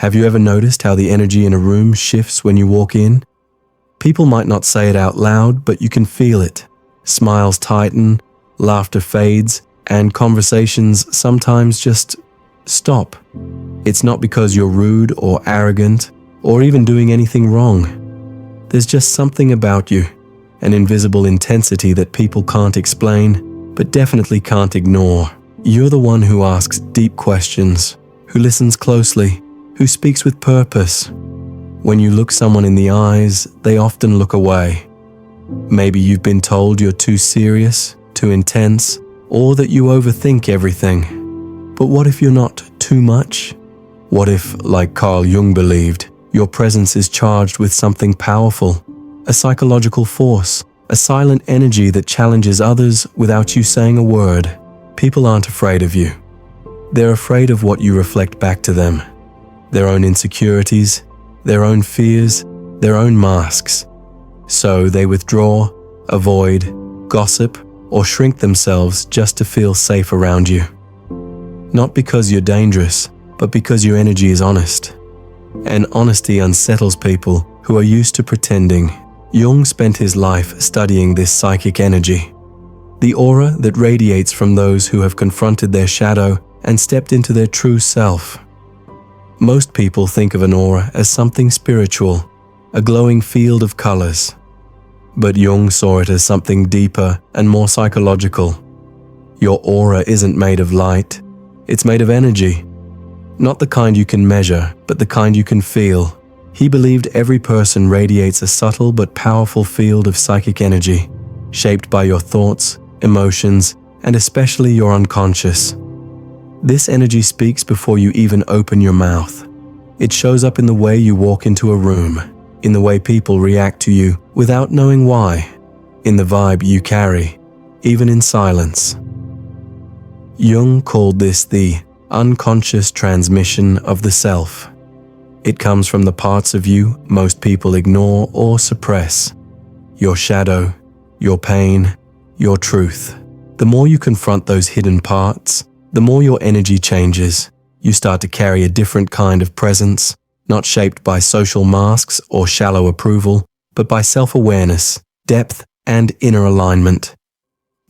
Have you ever noticed how the energy in a room shifts when you walk in? People might not say it out loud, but you can feel it. Smiles tighten, laughter fades, and conversations sometimes just stop. It's not because you're rude or arrogant or even doing anything wrong. There's just something about you, an invisible intensity that people can't explain, but definitely can't ignore. You're the one who asks deep questions, who listens closely, who speaks with purpose. When you look someone in the eyes, they often look away. Maybe you've been told you're too serious, too intense, or that you overthink everything. But what if you're not too much? What if, like Carl Jung believed, your presence is charged with something powerful, a psychological force, a silent energy that challenges others without you saying a word? People aren't afraid of you. They're afraid of what you reflect back to them. Their own insecurities, their own fears, their own masks. So they withdraw, avoid, gossip, or shrink themselves just to feel safe around you. Not because you're dangerous, but because your energy is honest. And honesty unsettles people who are used to pretending. Jung spent his life studying this psychic energy, the aura that radiates from those who have confronted their shadow and stepped into their true self. Most people think of an aura as something spiritual, a glowing field of colors. But Jung saw it as something deeper and more psychological. Your aura isn't made of light, it's made of energy. Not the kind you can measure, but the kind you can feel. He believed every person radiates a subtle but powerful field of psychic energy, shaped by your thoughts, emotions, and especially your unconscious. This energy speaks before you even open your mouth. It shows up in the way you walk into a room, in the way people react to you without knowing why, in the vibe you carry, even in silence. Jung called this the unconscious transmission of the self. It comes from the parts of you most people ignore or suppress. Your shadow, your pain, your truth. The more you confront those hidden parts, the more your energy changes. You start to carry a different kind of presence, not shaped by social masks or shallow approval, but by self-awareness, depth, and inner alignment.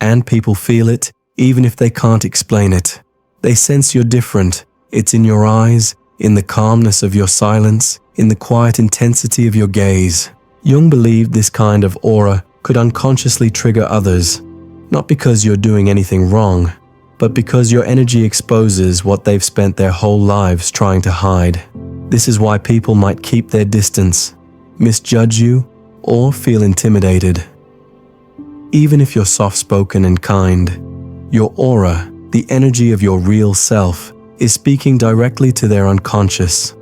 And people feel it, even if they can't explain it. They sense you're different. It's in your eyes, in the calmness of your silence, in the quiet intensity of your gaze. Jung believed this kind of aura could unconsciously trigger others, not because you're doing anything wrong, but because your energy exposes what they've spent their whole lives trying to hide. This is why people might keep their distance, misjudge you, or feel intimidated. Even if you're soft-spoken and kind, your aura, the energy of your real self, is speaking directly to their unconscious.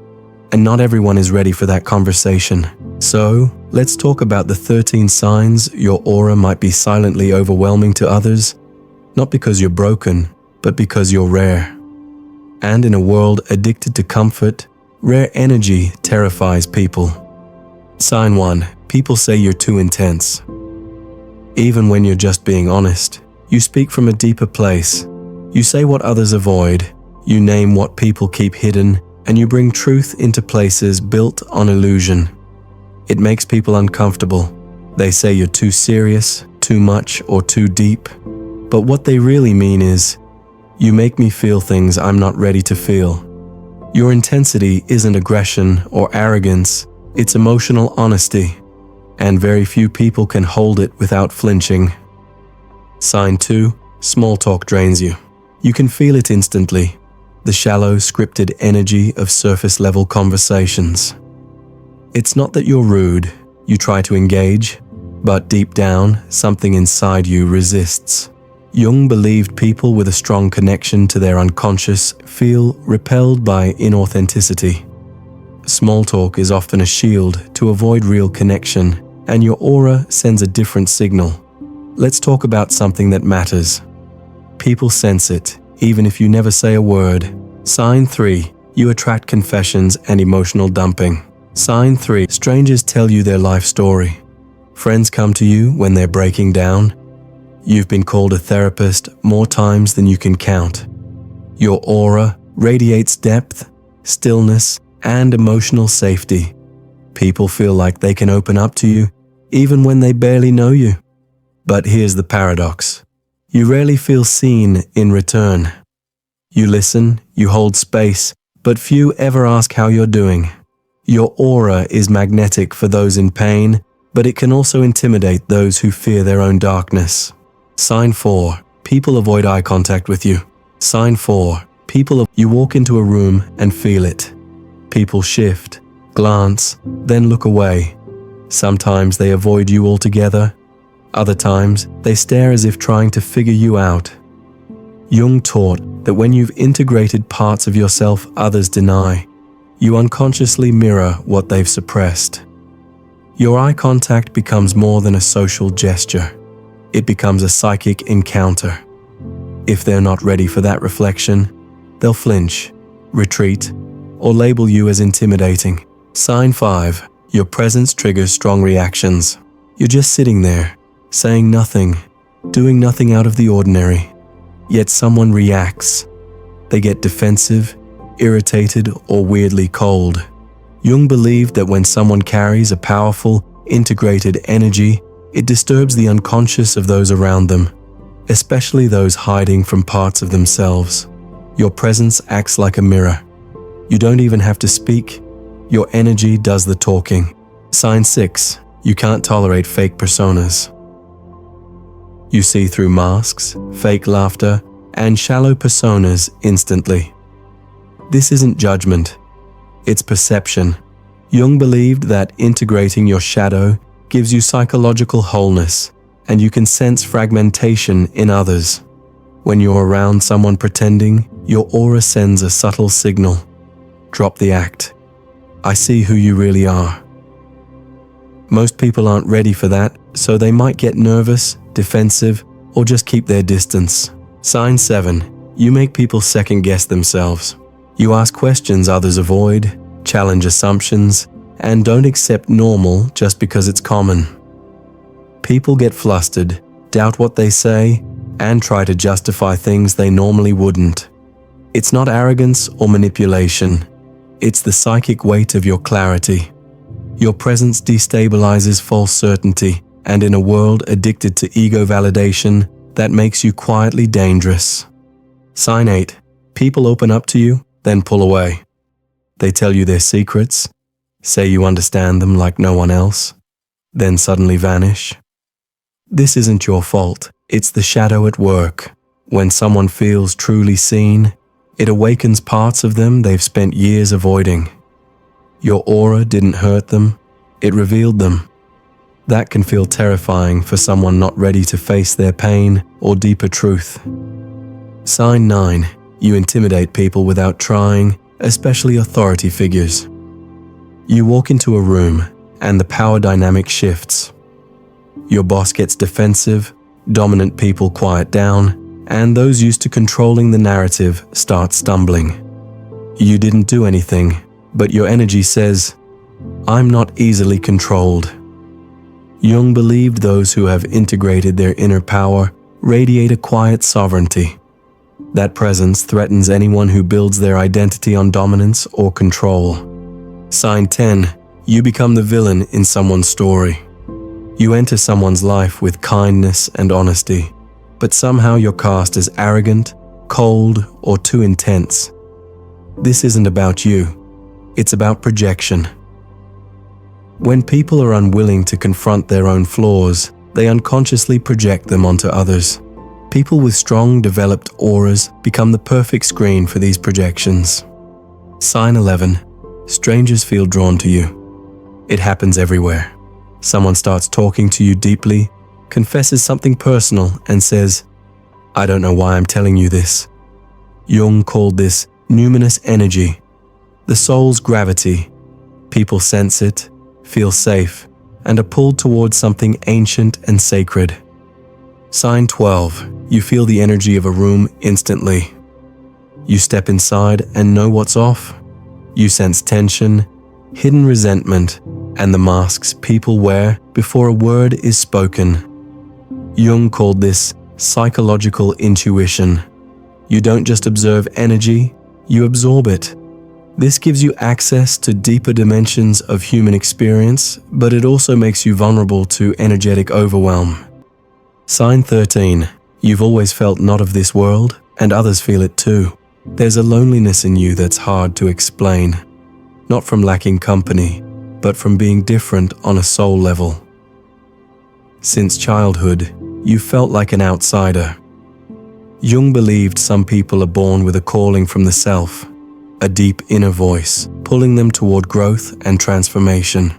And not everyone is ready for that conversation. So, let's talk about the 13 signs your aura might be silently overwhelming to others, not because you're broken, but because you're rare. And in a world addicted to comfort, rare energy terrifies people. Sign 1. People say you're too intense. Even when you're just being honest, you speak from a deeper place. You say what others avoid, you name what people keep hidden, and you bring truth into places built on illusion. It makes people uncomfortable. They say you're too serious, too much, or too deep. But what they really mean is, you make me feel things I'm not ready to feel. Your intensity isn't aggression or arrogance, it's emotional honesty. And very few people can hold it without flinching. Sign 2. Small talk drains you. You can feel it instantly. The shallow, scripted energy of surface-level conversations. It's not that you're rude, you try to engage, but deep down, something inside you resists. Jung believed people with a strong connection to their unconscious feel repelled by inauthenticity. Small talk is often a shield to avoid real connection, and your aura sends a different signal. Let's talk about something that matters. People sense it, even if you never say a word. Sign 3. You attract confessions and emotional dumping. Sign 3. Strangers tell you their life story. Friends come to you when they're breaking down. You've been called a therapist more times than you can count. Your aura radiates depth, stillness, and emotional safety. People feel like they can open up to you, even when they barely know you. But here's the paradox. You rarely feel seen in return. You listen, you hold space, but few ever ask how you're doing. Your aura is magnetic for those in pain, but it can also intimidate those who fear their own darkness. Sign 4. People avoid eye contact with you. Sign 4. You walk into a room and feel it. People shift, glance, then look away. Sometimes they avoid you altogether. Other times, they stare as if trying to figure you out. Jung taught that when you've integrated parts of yourself others deny, you unconsciously mirror what they've suppressed. Your eye contact becomes more than a social gesture. It becomes a psychic encounter. If they're not ready for that reflection, they'll flinch, retreat, or label you as intimidating. Sign 5. Your presence triggers strong reactions. You're just sitting there, saying nothing, doing nothing out of the ordinary. Yet someone reacts. They get defensive, irritated, or weirdly cold. Jung believed that when someone carries a powerful, integrated energy, it disturbs the unconscious of those around them, especially those hiding from parts of themselves. Your presence acts like a mirror. You don't even have to speak. Your energy does the talking. Sign 6. You can't tolerate fake personas. You see through masks, fake laughter, and shallow personas instantly. This isn't judgment. It's perception. Jung believed that integrating your shadow gives you psychological wholeness, and you can sense fragmentation in others. When you're around someone pretending, your aura sends a subtle signal. Drop the act. I see who you really are. Most people aren't ready for that, so they might get nervous, defensive, or just keep their distance. Sign 7. You make people second-guess themselves. You ask questions others avoid, challenge assumptions, and don't accept normal just because it's common. People get flustered, doubt what they say, and try to justify things they normally wouldn't. It's not arrogance or manipulation. It's the psychic weight of your clarity. Your presence destabilizes false certainty, and in a world addicted to ego validation, that makes you quietly dangerous. Sign 8. People open up to you, then pull away. They tell you their secrets, say you understand them like no one else, then suddenly vanish. This isn't your fault. It's the shadow at work. When someone feels truly seen, it awakens parts of them they've spent years avoiding. Your aura didn't hurt them, it revealed them. That can feel terrifying for someone not ready to face their pain or deeper truth. Sign 9. You intimidate people without trying, especially authority figures. You walk into a room, and the power dynamic shifts. Your boss gets defensive, dominant people quiet down, and those used to controlling the narrative start stumbling. You didn't do anything, but your energy says, "I'm not easily controlled." Jung believed those who have integrated their inner power radiate a quiet sovereignty. That presence threatens anyone who builds their identity on dominance or control. Sign 10. You become the villain in someone's story. You enter someone's life with kindness and honesty, but somehow you're cast as arrogant, cold, or too intense. This isn't about you. It's about projection. When people are unwilling to confront their own flaws, they unconsciously project them onto others. People with strong, developed auras become the perfect screen for these projections. Sign 11. Strangers feel drawn to you. It happens everywhere. Someone starts talking to you deeply, confesses something personal, and says, "I don't know why I'm telling you this." Jung called this numinous energy, the soul's gravity. People sense it, feel safe, and are pulled towards something ancient and sacred. Sign 12. You feel the energy of a room instantly. You step inside and know what's off. You sense tension, hidden resentment, and the masks people wear before a word is spoken. Jung called this psychological intuition. You don't just observe energy, you absorb it. This gives you access to deeper dimensions of human experience, but it also makes you vulnerable to energetic overwhelm. Sign 13. You've always felt not of this world, and others feel it too. There's a loneliness in you that's hard to explain. Not from lacking company, but from being different on a soul level. Since childhood, you felt like an outsider. Jung believed some people are born with a calling from the self, a deep inner voice, pulling them toward growth and transformation.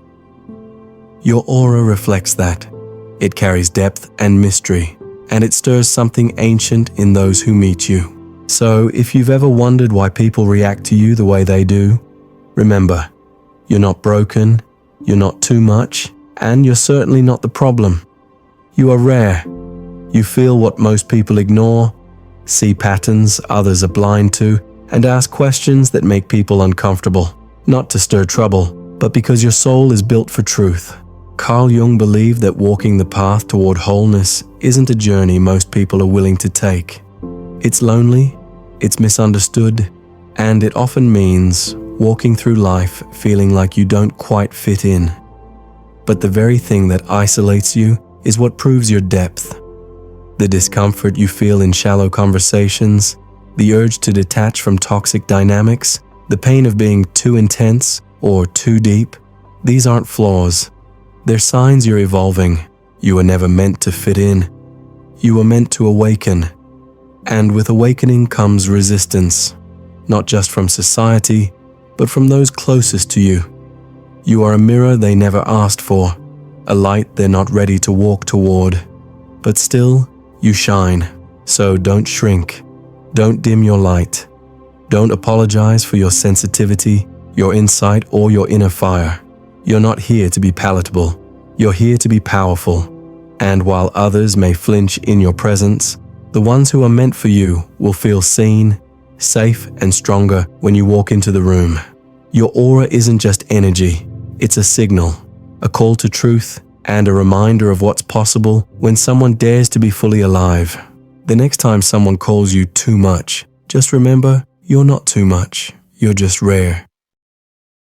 Your aura reflects that. It carries depth and mystery, and it stirs something ancient in those who meet you. So, if you've ever wondered why people react to you the way they do, remember, you're not broken, you're not too much, and you're certainly not the problem. You are rare. You feel what most people ignore, see patterns others are blind to, and ask questions that make people uncomfortable, not to stir trouble, but because your soul is built for truth. Carl Jung believed that walking the path toward wholeness isn't a journey most people are willing to take. It's lonely, it's misunderstood, and it often means walking through life feeling like you don't quite fit in. But the very thing that isolates you is what proves your depth. The discomfort you feel in shallow conversations, the urge to detach from toxic dynamics, the pain of being too intense or too deep, these aren't flaws. They're signs you're evolving. You were never meant to fit in. You were meant to awaken. And with awakening comes resistance, not just from society, but from those closest to you. You are a mirror they never asked for, a light they're not ready to walk toward. But still, you shine. So don't shrink. Don't dim your light. Don't apologize for your sensitivity, your insight, or your inner fire. You're not here to be palatable. You're here to be powerful. And while others may flinch in your presence, the ones who are meant for you will feel seen, safe, and stronger when you walk into the room. Your aura isn't just energy. It's a signal, a call to truth, and a reminder of what's possible when someone dares to be fully alive. The next time someone calls you too much, just remember, you're not too much. You're just rare.